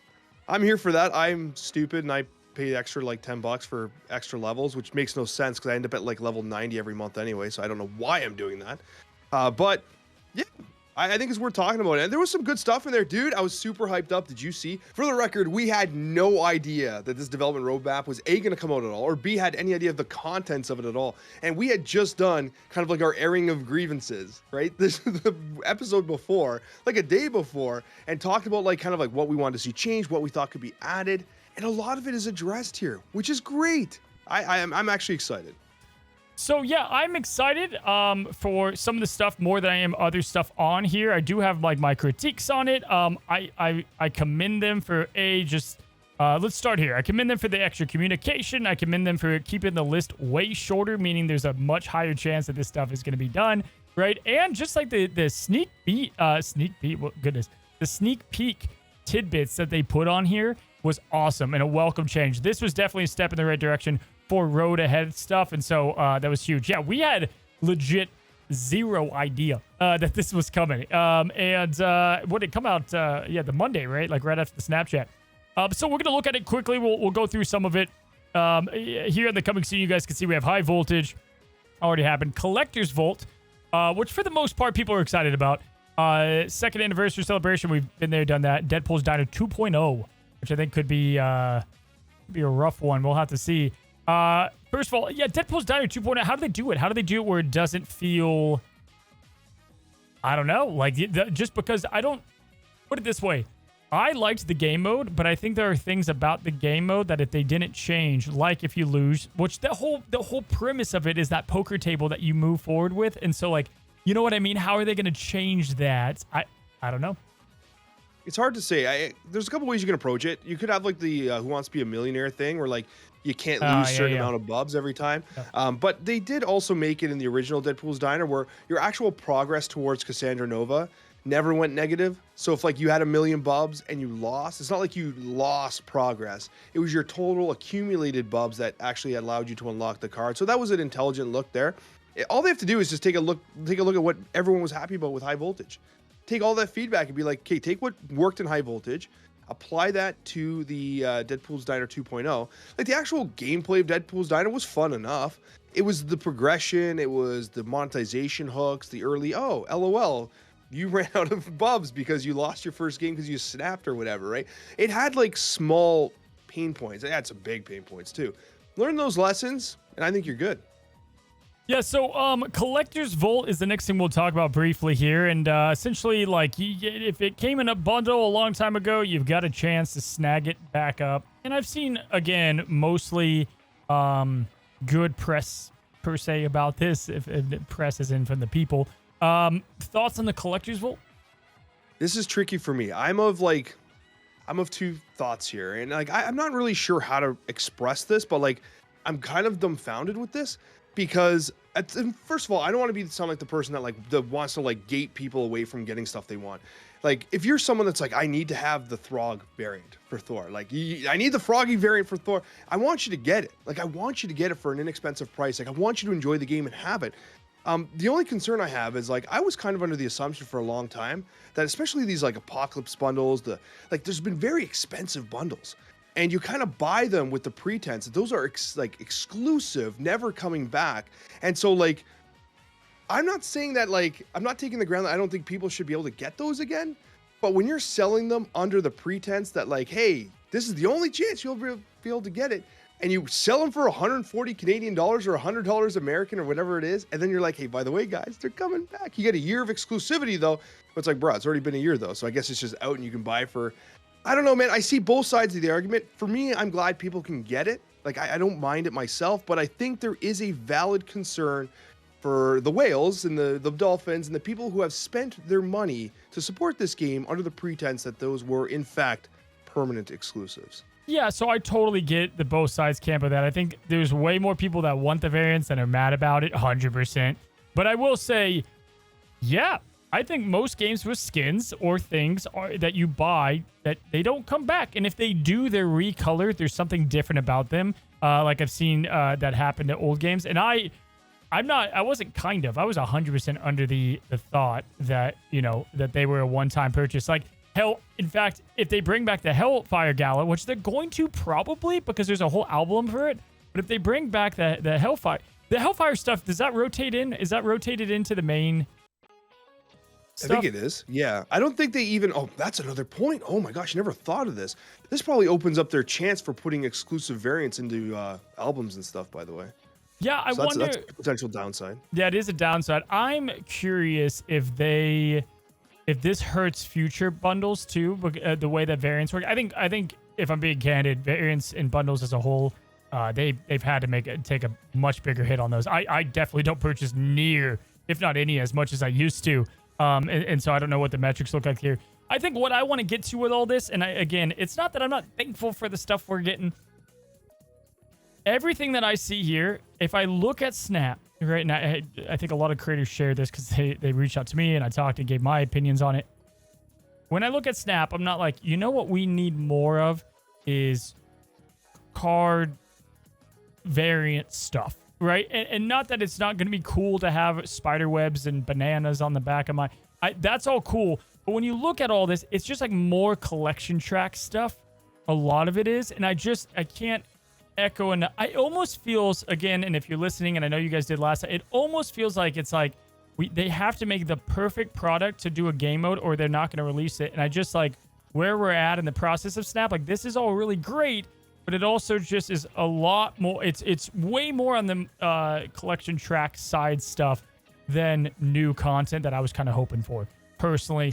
I'm here for that. I'm stupid and I paid extra like $10 for extra levels, which makes no sense because I end up at like level 90 every month anyway. So I don't know why I'm doing that. But yeah, I think it's worth talking about it. And there was some good stuff in there, dude. I was super hyped up. Did you see? For the record, we had no idea that this development roadmap was A, going to come out at all, or B, had any idea of the contents of it at all. And we had just done kind of like our airing of grievances, right? This is the episode before, like a day before, and talked about like kind of like what we wanted to see change, what we thought could be added. And a lot of it is addressed here, which is great. I'm actually excited. So yeah, I'm excited for some of the stuff more than I am other stuff on here. I do have like my critiques on it. I commend them for let's start here. I commend them for the extra communication. I commend them for keeping the list way shorter, meaning there's a much higher chance that this stuff is going to be done, right? And just like the sneak peek tidbits that they put on here was awesome and a welcome change. This was definitely a step in the right direction for road ahead stuff, and so that was huge. Yeah, we had legit zero idea that this was coming. And what did it come out? The Monday, right? Like right after the Snapchat. So we're gonna look at it quickly. We'll go through some of it here in the coming soon. You guys can see we have High Voltage already happened. Collector's Vault, which for the most part people are excited about. Second anniversary celebration. We've been there, done that. Deadpool's Diner 2.0, which I think could be a rough one. We'll have to see. First of all, yeah, Deadpool's Diner 2.0. How do they do it? How do they do it where it doesn't feel, I don't know, like just because I don't put it this way. I liked the game mode, but I think there are things about the game mode that if they didn't change, like if you lose, which the whole premise of it is that poker table that you move forward with. And so like, you know what I mean? How are they going to change that? I don't know. It's hard to say. There's a couple ways you can approach it. You could have like the Who Wants to Be a Millionaire thing where like you can't lose Yeah, certain yeah. amount of bubs every time. Yeah. But they did also make it in the original Deadpool's Diner where your actual progress towards Cassandra Nova never went negative. So if like you had 1,000,000 bubs and you lost, it's not like you lost progress. It was your total accumulated bubs that actually allowed you to unlock the card. So that was an intelligent look there. All they have to do is just take a look at what everyone was happy about with High Voltage. Take all that feedback and be like, okay, take what worked in High Voltage, apply that to the Deadpool's Diner 2.0. Like the actual gameplay of Deadpool's Diner was fun enough. It was the progression, it was the monetization hooks, the early, oh, LOL, you ran out of bubs because you lost your first game because you snapped or whatever, right? It had like small pain points. It had some big pain points too. Learn those lessons, and I think you're good. Yeah, so Collector's Vault is the next thing we'll talk about briefly here, and essentially, like, if it came in a bundle a long time ago, you've got a chance to snag it back up. And I've seen, again, mostly good press, per se, about this, if press is in from the people. Thoughts on the Collector's Vault? This is tricky for me. I'm of two thoughts here, and like I'm not really sure how to express this, but like I'm kind of dumbfounded with this. Because first of all, I don't want to sound like the person that wants to like gate people away from getting stuff they want. Like if you're someone that's like, I need to have the Throg variant for Thor. Like I need the Froggy variant for Thor. I want you to get it. Like I want you to get it for an inexpensive price. Like I want you to enjoy the game and have it. The only concern I have is like I was kind of under the assumption for a long time that especially these like Apocalypse bundles, there's been very expensive bundles. And you kind of buy them with the pretense that those are exclusive, never coming back. And so like, I'm not saying that like, I'm not taking the ground that I don't think people should be able to get those again. But when you're selling them under the pretense that like, hey, this is the only chance you'll be able to get it. And you sell them for 140 Canadian dollars or $100 American or whatever it is. And then you're like, hey, by the way, guys, they're coming back. You get a year of exclusivity though. But it's like, bro, it's already been a year though. So I guess it's just out and you can buy for, I don't know, man. I see both sides of the argument. For me, I'm glad people can get it. Like, I don't mind it myself, but I think there is a valid concern for the whales and the dolphins and the people who have spent their money to support this game under the pretense that those were, in fact, permanent exclusives. Yeah, so I totally get the both sides camp of that. I think there's way more people that want the variants than are mad about it, 100%. But I will say, yeah, I think most games with skins or things that you buy that they don't come back. And if they do, they're recolored. There's something different about them. Like I've seen that happen to old games. And I was 100% under the thought that, that they were a one-time purchase. Like hell, in fact, if they bring back the Hellfire Gala, which they're going to probably because there's a whole album for it. But if they bring back the Hellfire stuff, does that rotate in? Is that rotated into the main stuff? I think it is. Yeah. I don't think they even, oh, that's another point. Oh my gosh, I never thought of this. This probably opens up their chance for putting exclusive variants into albums and stuff, by the way. Yeah, I wonder. That's a potential downside. Yeah, it is a downside. I'm curious if this hurts future bundles too, the way that variants work. I think if I'm being candid, variants and bundles as a whole, they've had to take a much bigger hit on those. I definitely don't purchase near, if not any, as much as I used to. And so I don't know what the metrics look like here. I think what I want to get to with all this, and again, it's not that I'm not thankful for the stuff we're getting. Everything that I see here, if I look at Snap, right now, I think a lot of creators share this because they reached out to me and I talked and gave my opinions on it. When I look at Snap, I'm not like, what we need more of is card variant stuff. Right? And not that it's not going to be cool to have spider webs and bananas on the back of that's all cool. But when you look at all this, it's just like more collection track stuff. A lot of it is. And I can't echo enough. I almost feels, again, and if you're listening, and I know you guys did last time, it almost feels like it's like they have to make the perfect product to do a game mode or they're not going to release it. And I just like where we're at in the process of Snap, like this is all really great. But it also just is a lot more. It's way more on the collection track side stuff than new content that I was kind of hoping for personally.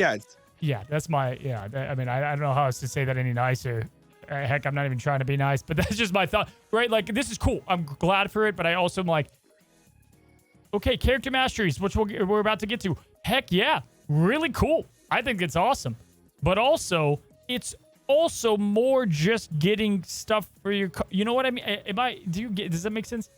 Yeah, that's my. Yeah, I mean, I don't know how else to say that any nicer. Heck, I'm not even trying to be nice, but that's just my thought. Right? Like this is cool. I'm glad for it, but I also am like, okay, character masteries, which we're about to get to. Heck yeah, really cool. I think it's awesome, but also it's also more just getting stuff for your you know what I mean? Does that make sense?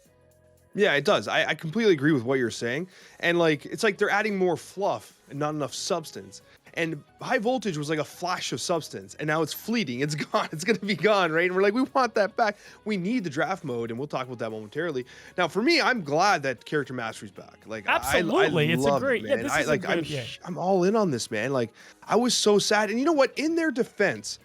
Yeah, it does. I completely agree with what you're saying. And like, it's like they're adding more fluff and not enough substance. And high voltage was like a flash of substance, and now it's fleeting. It's gone. It's gonna be gone, right? And we're like, we want that back. We need the draft mode, and we'll talk about that momentarily. Now, for me, I'm glad that character mastery's back. Like, Absolutely, I it's a love great. it, Yeah, man. this is a good. Yeah. I'm all in on this, man. Like, I was so sad. And you know what? In their defense,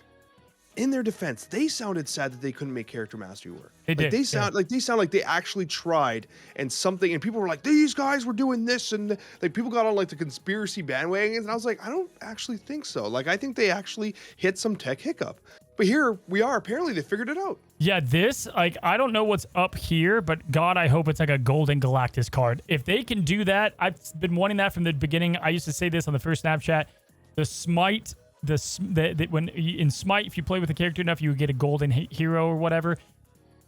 they sounded sad that they couldn't make character mastery work. They Like did, they yeah. sound like they actually tried and something, and people were like, these guys were doing this, and like people got on like the conspiracy bandwagons, and I was like, I don't actually think so. Like, I think they actually hit some tech hiccup. But here we are. Apparently they figured it out. Yeah, this, like, I don't know what's up here, but God, I hope it's like a golden Galactus card. If they can do that, I've been wanting that from the beginning. I used to say this on the first Snapchat. The Smite, when in Smite, if you play with a character enough, you would get a golden hero or whatever.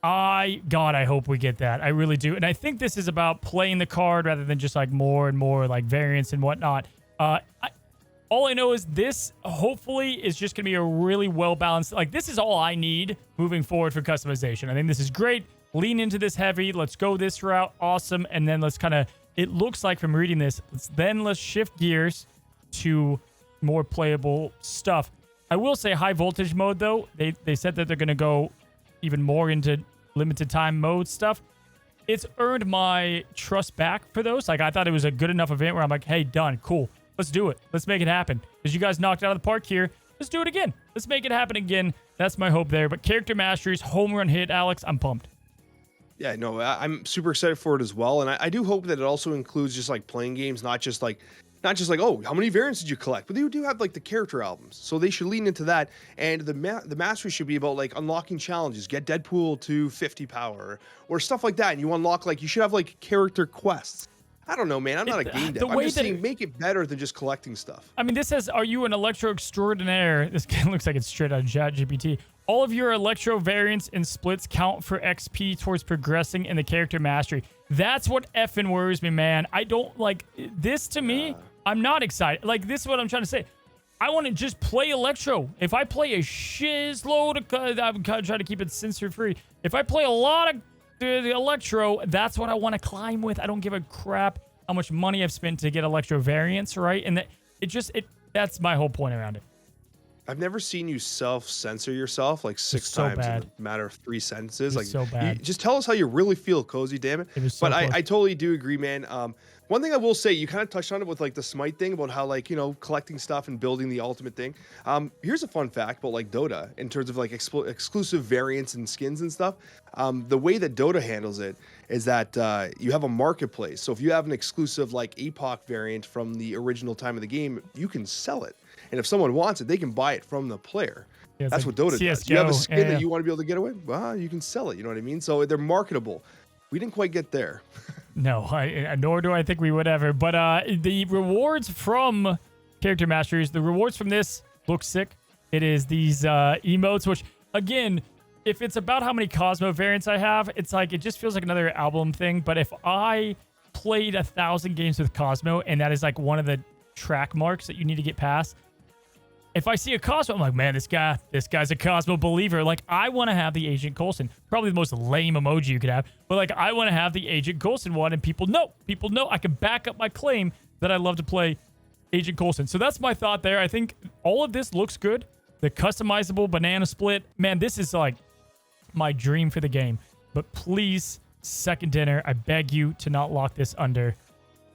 God, I hope we get that. I really do. And I think this is about playing the card rather than just like more and more like variants and whatnot. All I know is this hopefully is just going to be a really well-balanced, like this is all I need moving forward for customization. I think this is great. Lean into this heavy. Let's go this route. Awesome. And then let's kind of, it looks like from reading this, let's shift gears to more playable stuff. I will say high voltage mode though. They said that they're going to go even more into limited time mode stuff. It's earned my trust back for those. Like I thought it was a good enough event where I'm like, hey, done. Cool. Let's do it. Let's make it happen. Because you guys knocked it out of the park here. Let's do it again. Let's make it happen again. That's my hope there. But character masteries, home run hit, Alex. I'm pumped. Yeah, no, I'm super excited for it as well. And I do hope that it also includes just like playing games, not just like, oh, how many variants did you collect? But they do have like the character albums. So they should lean into that. And the mastery should be about like unlocking challenges, get Deadpool to 50 power or stuff like that. And you unlock like, you should have like character quests. I don't know, man. I'm not a game dev. I'm just saying make it better than just collecting stuff. I mean, this says, are you an Electro extraordinaire? This looks like it's straight out of ChatGPT. All of your Electro variants and splits count for XP towards progressing in the character mastery. That's what effing worries me, man. I don't like this to me. I'm not excited. Like, this is what I'm trying to say. I want to just play Electro. If I play a shiz load of, I'm trying to keep it censor free. If I play a lot of the Electro, that's what I want to climb with. I don't give a crap how much money I've spent to get Electro variants, right? And that's my whole point around it. I've never seen you self-censor yourself like six times in a matter of 3 sentences. Like, so bad. Just tell us how you really feel, Cozy, damn it. But I totally do agree, man. One thing I will say, you kind of touched on it with like the Smite thing about how like, you know, collecting stuff and building the ultimate thing. Here's a fun fact about like Dota in terms of like exclusive variants and skins and stuff. The way that Dota handles it is that you have a marketplace. So if you have an exclusive like Epoch variant from the original time of the game, you can sell it. And if someone wants it, they can buy it from the player. Yeah, that's like what Dota does. You have a skin that you want to be able to get away, well, you can sell it. You know what I mean? So they're marketable. We didn't quite get there. No, nor do I think we would ever. But the rewards from character masteries, the rewards from this look sick. It is these emotes, which again, if it's about how many Cosmo variants I have, it's like it just feels like another album thing. But if I played 1,000 games with Cosmo, and that is like one of the track marks that you need to get past. If I see a Cosmo, I'm like, man, this guy's a Cosmo believer. Like, I want to have the Agent Coulson. Probably the most lame emoji you could have. But, like, I want to have the Agent Coulson one, and people know I can back up my claim that I love to play Agent Coulson. So that's my thought there. I think all of this looks good. The customizable banana split. Man, this is, like, my dream for the game. But please, second dinner, I beg you to not lock this under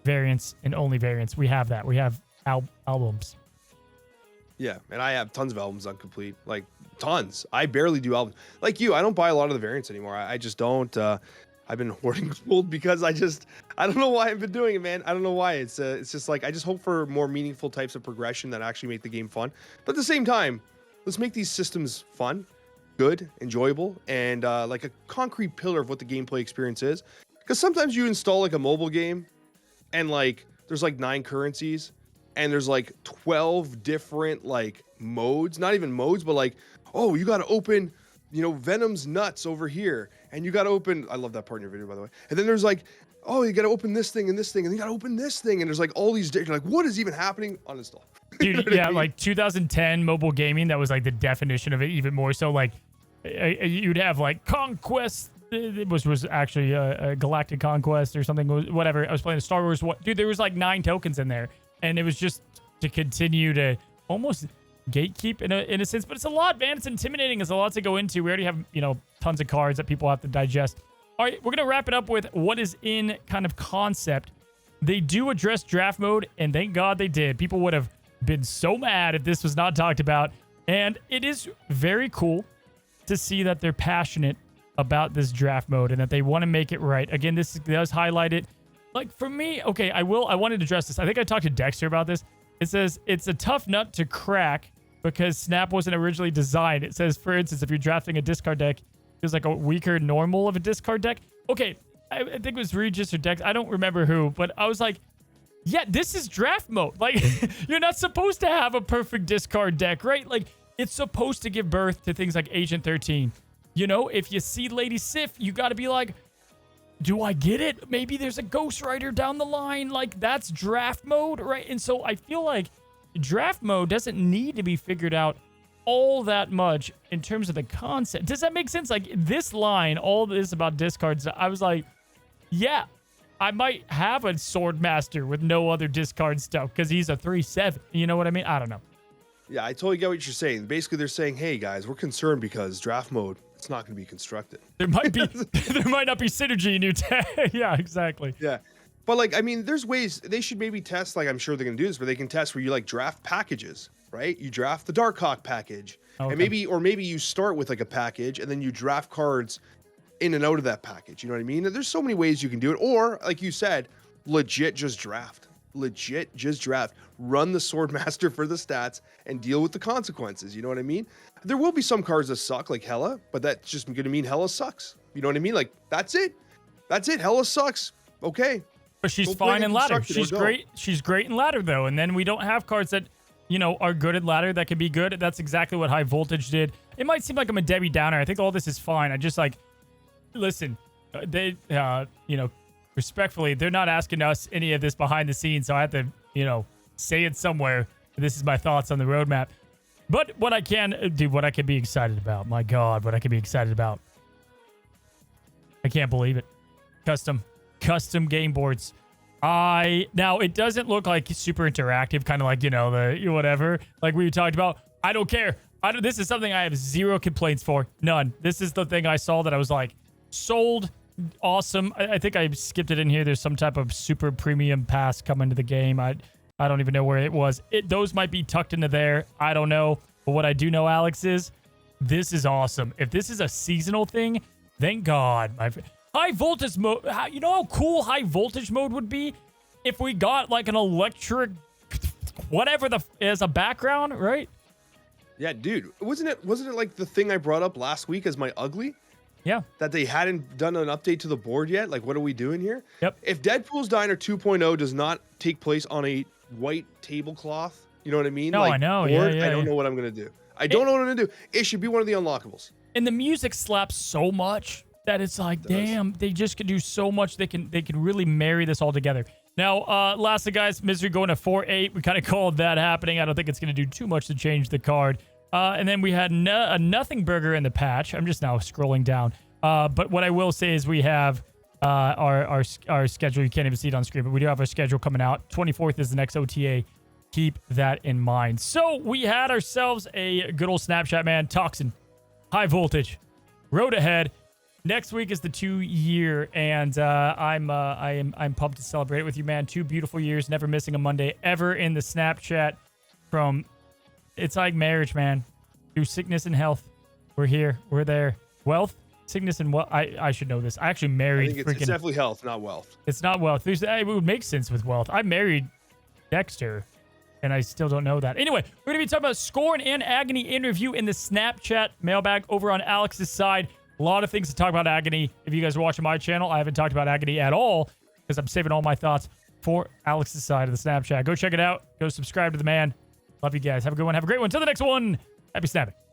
variants and only variants. We have that. We have albums. Yeah, and I have tons of albums uncomplete, like tons. I barely do albums. Like you, I don't buy a lot of the variants anymore. I just don't. I've been hoarding gold because I don't know why I've been doing it, man. I don't know why. It's just like I just hope for more meaningful types of progression that actually make the game fun. But at the same time, let's make these systems fun, good, enjoyable, and like a concrete pillar of what the gameplay experience is. Because sometimes you install like a mobile game, and like there's like 9 currencies. And there's like 12 different like modes, not even modes, but like, oh, you got to open, you know, Venom's nuts over here. And you got to open, I love that part in your video, by the way. And then there's like, oh, you got to open this thing and this thing. And you got to open this thing. And there's like all these, you're like, what is even happening? Uninstall. Dude, yeah, like 2010 mobile gaming, that was like the definition of it even more so. Like you'd have like Conquest, it was actually a Galactic Conquest or something, whatever. I was playing a Star Wars, dude, there was like 9 tokens in there, and it was just to continue to almost gatekeep in a sense, but it's a lot, man. It's intimidating. It's a lot to go into. We already have, tons of cards that people have to digest. All right, we're going to wrap it up with what is in kind of concept. They do address draft mode, and thank God they did. People would have been so mad if this was not talked about, and it is very cool to see that they're passionate about this draft mode and that they want to make it right. Again, this does highlight it. Like, for me, okay, I wanted to address this. I think I talked to Dexter about this. It says it's a tough nut to crack because Snap wasn't originally designed. It says, for instance, if you're drafting a discard deck, it's like a weaker normal of a discard deck. Okay, I think it was Regis or Dex. I don't remember who, but I was like, yeah, this is draft mode. Like, you're not supposed to have a perfect discard deck, right? Like, it's supposed to give birth to things like Agent 13. If you see Lady Sif, you got to be like, do I get it? Maybe there's a Ghost Rider down the line. Like, that's draft mode, right? And so I feel like draft mode doesn't need to be figured out all that much in terms of the concept. Does that make sense? Like, this line, all this about discards, I was like, yeah, I might have a Sword Master with no other discard stuff because he's a 3/7. You know what I mean? I don't know. Yeah, I totally get what you're saying. Basically, they're saying, hey, guys, we're concerned because draft mode, it's not going to be constructed. There might not be synergy in your deck. Yeah, exactly. Yeah. But, like, I mean, there's ways they should maybe test, like, I'm sure they're going to do this, but they can test where you, like, draft packages, right? You draft the Darkhawk package. Okay. And maybe you start with, like, a package, and then you draft cards in and out of that package. You know what I mean? There's so many ways you can do it. Or, like you said, legit just draft. Run the Swordmaster for the stats and deal with the consequences. You know what I mean? There will be some cards that suck, like Hela, but that's just going to mean Hela sucks. You know what I mean? Like, that's it. Hela sucks. Okay. But she's fine in ladder. She's great. She's great in ladder, though. And then we don't have cards that, are good at ladder that can be good. That's exactly what High Voltage did. It might seem like I'm a Debbie Downer. I think all this is fine. I just listen, they, respectfully, they're not asking us any of this behind the scenes, so I have to, say it somewhere. This is my thoughts on the roadmap. But what I can do, what I can be excited about, my God, what I can be excited about. I can't believe it. Custom game boards. Now it doesn't look like super interactive, kind of like, the whatever, like we talked about. I don't care. This is something I have zero complaints for. None. This is the thing I saw that I was like, sold. Awesome. I think I skipped it in here. There's some type of super premium pass coming to the game. I don't even know where it was. Those might be tucked into there. I don't know. But what I do know, Alex, is this is awesome. If this is a seasonal thing, thank God. High voltage mode. You know how cool high voltage mode would be if we got like an electric, whatever as a background, right? Yeah, dude. Wasn't it like the thing I brought up last week as my ugly? Yeah. That they hadn't done an update to the board yet. Like, what are we doing here? Yep. If Deadpool's Diner 2.0 does not take place on a white tablecloth, you know what I mean? No, I know. Board, I don't know what I'm going to do. I don't know what I'm going to do. It should be one of the unlockables. And the music slaps so much that it's like, damn, they just can do so much. They can really marry this all together. Now, lastly, guys, Misery going to 4-8. We kind of called that happening. I don't think it's going to do too much to change the card. And then we had a Nothing Burger in the patch. I'm just now scrolling down. But what I will say is we have our schedule. You can't even see it on screen, but we do have our schedule coming out. 24th is the next OTA. Keep that in mind. So we had ourselves a good old Snapchat, man. Toxin, High Voltage, road ahead. Next week is the 2-year, and I'm pumped to celebrate it with you, man. 2 beautiful years, never missing a Monday ever in the Snapchat. It's like marriage, man. Through sickness and health, we're here, we're there. Wealth, sickness, and wealth. I should know this. I actually married. I think it's definitely health, not wealth. It's not wealth. It would make sense with wealth. I married Dexter, and I still don't know that. Anyway, we're gonna be talking about Scorn and Agony interview in the Snapchat mailbag over on Alex's side. A lot of things to talk about Agony. If you guys are watching my channel, I haven't talked about Agony at all because I'm saving all my thoughts for Alex's side of the Snapchat. Go check it out. Go subscribe to the man. Love you guys. Have a good one. Have a great one. Till the next one. Happy snapping.